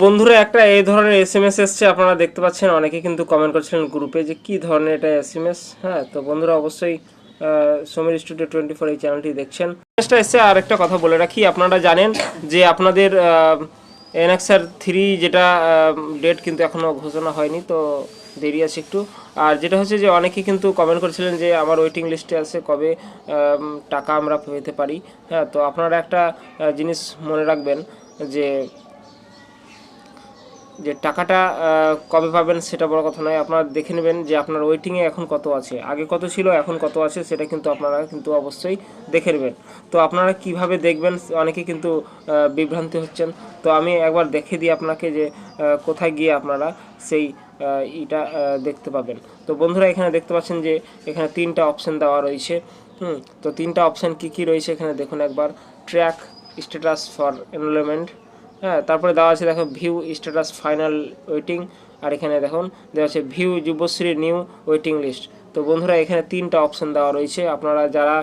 বন্ধুরা একটা এই ধরনের এসএমএস এসছে, আপনারা দেখতে পাচ্ছেন। অনেকে কিন্তু কমেন্ট করছিলেন গ্রুপে যে কি ধরনের এটা এসএমএস। হ্যাঁ, তো বন্ধুরা অবশ্যই সমীর স্টুডিও 24 এই চ্যানেলটি দেখছেন। এসটা এসছে। আর একটা কথা বলে রাখি, আপনারা জানেন যে আপনাদের এনএক্সআর 3 যেটা ডেট কিন্তু এখনও ঘোষণা হয়নি, তো দেরি আছে একটু। আর যেটা হচ্ছে যে অনেকে কিন্তু কমেন্ট করেছিলেন যে আমার ওয়েটিং লিস্টে আছে, কবে টাকা আমরা পেতে পারি। হ্যাঁ, তো আপনারা একটা জিনিস মনে রাখবেন যে যে টাকাটা কবে পাবেন সেটা বড় কথা নয়। আপনারা দেখে নেবেন যে আপনার ওয়েটিংয়ে এখন কত আছে, আগে কত ছিল, এখন কত আছে, সেটা কিন্তু আপনারা কিন্তু অবশ্যই দেখে নেবেন। তো আপনারা কিভাবে দেখবেন, অনেকে কিন্তু বিভ্রান্তি হচ্ছেন। তো আমি একবার দেখে দিই আপনাকে যে কোথায় গিয়ে আপনারা সেই এটা দেখতে পাবেন। তো বন্ধুরা এখানে দেখতে পাচ্ছেন যে এখানে 3টা অপশান দেওয়া রয়েছে। তো 3টা অপশান কী কী রয়েছে এখানে দেখুন একবার। ট্র্যাক স্ট্যাটাস ফর এনরোলমেন্ট, হ্যাঁ, তারপরে দেওয়া আছে দেখো ভিউ স্ট্যাটাস ফাইনাল ওয়েটিং। আর এখানে দেখুন দেওয়া আছে view Yuvashree new waiting list. তো বন্ধুরা এখানে 3টা অপশান দেওয়া রয়েছে। আপনারা যারা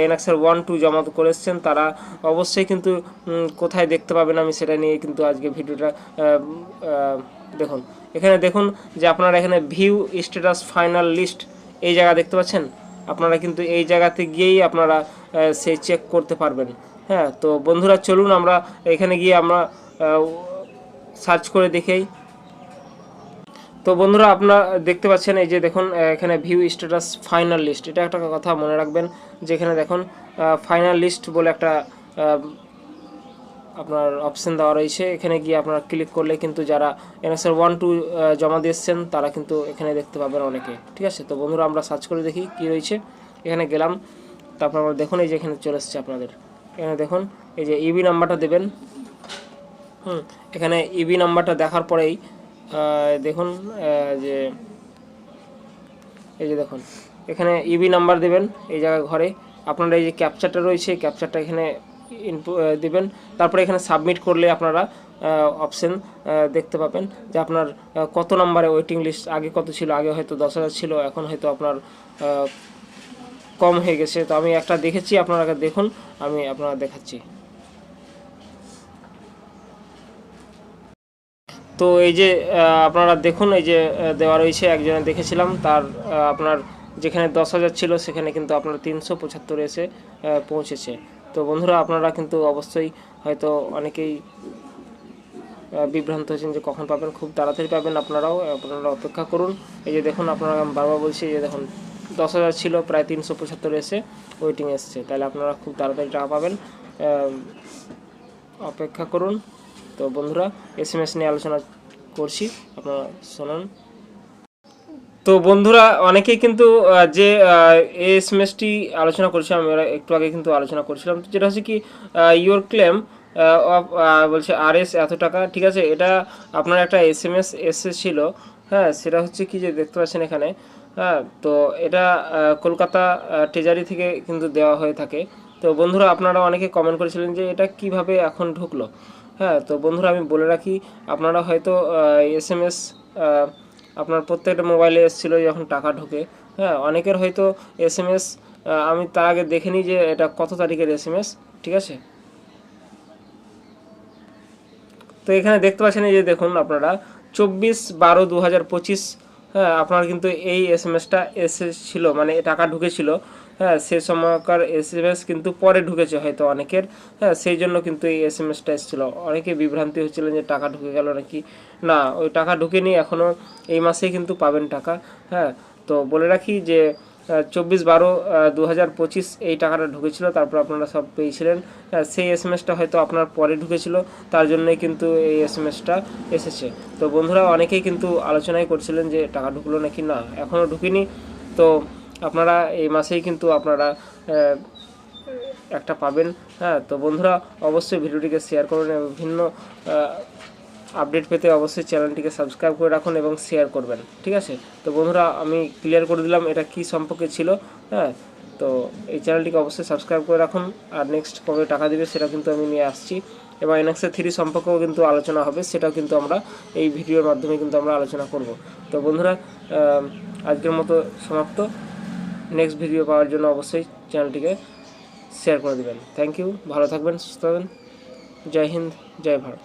এনএক্সআর 1-2 জমা করেছেন তারা অবশ্যই কিন্তু কোথায় দেখতে পাবেন আমি সেটা নিয়ে কিন্তু আজকে ভিডিওটা দেখুন। এখানে দেখুন যে আপনারা এখানে ভিউ স্ট্যাটাস ফাইনাল লিস্ট এই জায়গা দেখতে পাচ্ছেন। আপনারা কিন্তু এই জায়গাতে গিয়েই আপনারা সেই চেক করতে পারবেন। হ্যাঁ, তো বন্ধুরা চলুন আমরা এখানে গিয়ে আমরা সার্চ করে দেখেই। তো বন্ধুরা আপনারা দেখতে পাচ্ছেন এই যে দেখুন এখানে ভিউ স্ট্যাটাস ফাইনাল লিস্ট। এটা একটা কথা মনে রাখবেন যে এখানে দেখুন ফাইনাল লিস্ট বলে একটা আপনার অপশান দেওয়া রয়েছে। এখানে গিয়ে আপনারা ক্লিক করলে কিন্তু যারা এনএসআর 1-2 জমা দিয়েছেন তারা কিন্তু এখানে দেখতে পাবেন অনেকে। ঠিক আছে, তো বন্ধুরা আমরা সার্চ করে দেখি কি রয়েছে। এখানে গেলাম, তারপর আমরা দেখুন এই যে এখানে চলে এসছে আপনাদের। এখানে দেখুন এই যে ইবি নাম্বারটা দেবেন। এখানে ইবি নাম্বারটা দেখার পরেই দেখুন যে এই যে দেখুন এখানে ইবি নাম্বার দেবেন এই জায়গায় ঘরে। আপনারা এই যে ক্যাপচারটা রয়েছে ক্যাপচারটা এখানে দেবেন। তারপরে এখানে সাবমিট করলে আপনারা অপশন দেখতে পাবেন যে আপনার কত নম্বরে ওয়েটিং লিস্ট। আগে কত ছিল, আগে হয়তো 10,000 ছিল, এখন হয়তো আপনার কম হয়ে গেছে। তো আমি একটা দেখেছি, আপনারা দেখুন, আমি আপনারা দেখাচ্ছি। তো এই যে আপনারা দেখুন এই যে দেওয়া রয়েছে, একজনে দেখেছিলাম তার আপনার যেখানে 10,000 ছিল সেখানে কিন্তু আপনার 375 এসে পৌঁছেছে। তো বন্ধুরা আপনারা কিন্তু অবশ্যই হয়তো অনেকেই বিভ্রান্ত হয়েছেন যে কখন পাবেন। খুব তাড়াতাড়ি পাবেন, আপনারা অপেক্ষা করুন। এই যে দেখুন আপনারা বারবার বলছি যে দেখুন 10,000 ছিল, প্রায় 375 এসে ওয়েটিং এসছে। তাহলে আপনারা খুব তাড়াতাড়ি টাকা পাবেন, অপেক্ষা করুন। তো বন্ধুরা এসএমএস নিয়ে আলোচনা করছি, আপনারা শুনুন। তো বন্ধুরা অনেকেই কিন্তু যে এসএমএসটি আলোচনা করছি, আমি একটু আগে কিন্তু আলোচনা করছিলাম, যেটা হচ্ছে কি ইওর ক্লেম অফ বলছে আরএস এত টাকা। ঠিক আছে, এটা আপনার একটা এসএমএস এসেছিল। হ্যাঁ, সেটা হচ্ছে কি যে দেখতে পাচ্ছেন এখানে। হ্যাঁ, তো এটা কলকাতা ট্রেজারি থেকে কিন্তু দেওয়া হয়ে থাকে। তো বন্ধুরা আপনারা অনেকে কমেন্ট করেছিলেন যে এটা কিভাবে এখন ঢুকলো। হ্যাঁ, তো বন্ধুরা আমি বলে রাখি, আপনারা হয়তো এসএমএস আপনার প্রত্যেকটা মোবাইলে এসেছিলো যখন টাকা ঢোকে। হ্যাঁ, অনেকের হয়তো এসএমএস আমি তার আগে দেখে নিই যে এটা কত তারিখের এসএমএস। ঠিক আছে, তো এখানে দেখতে পাচ্ছেন এই যে দেখুন আপনারা 24/12/2025। হ্যাঁ, আপনার কিন্তু এই এসএমএসটা এসেছিল, মানে টাকা ঢুকেছিল। হ্যাঁ, সে সময়কার এসএমএস কিন্তু পরে ঢুকেছে হয়তো অনেকের। হ্যাঁ, সেই জন্য কিন্তু এই এসএমএসটা এসেছিলো। অনেকে বিভ্রান্তি হচ্ছিলেন যে টাকা ঢুকে গেল নাকি। না, ওই টাকা ঢুকেনি, এখনও এই মাসেই কিন্তু পাবেন টাকা। হ্যাঁ, তো বলে রাখি যে 24/12/2025 এই টাকাটা ঢুকেছিল, তারপর আপনারা সব পেয়েছিলেন। সেই এসএমএসটা হয়তো আপনার পরে ঢুকেছিল, তার জন্যই কিন্তু এই এসএমএসটা এসেছে। তো বন্ধুরা অনেকেই কিন্তু আলোচনাই করছিলেন যে টাকা ঢুকলো নাকি। না, এখনও ঢুকিনি। তো আপনারা এই মাসেই কিন্তু আপনারা একটা পাবেন। হ্যাঁ, তো বন্ধুরা অবশ্যই ভিডিওটিকে শেয়ার করুন এবং বিভিন্ন আপডেট পেতে অবশ্যই চ্যানেলটিকে সাবস্ক্রাইব করে রাখুন এবং শেয়ার করবেন। ঠিক আছে, তো বন্ধুরা আমি ক্লিয়ার করে দিলাম এটা কি সম্পর্কে ছিল। হ্যাঁ, তো এই চ্যানেলটিকে অবশ্যই সাবস্ক্রাইব করে রাখুন। আর নেক্সট কবে টাকা দেবে সেটা কিন্তু আমি নিয়ে আসছি, এবং এনএক্সআর 3 সম্পর্কেও কিন্তু আলোচনা হবে, সেটাও কিন্তু আমরা এই ভিডিওর মাধ্যমে কিন্তু আমরা আলোচনা করব। তো বন্ধুরা আজকের মতো সমাপ্ত। নেক্সট ভিডিও পাওয়ার জন্য অবশ্যই চ্যানেলটিকে শেয়ার করে দেবেন। থ্যাংক ইউ, ভালো থাকবেন, সুস্থ থাকবেন। জয় হিন্দ, জয় ভারত।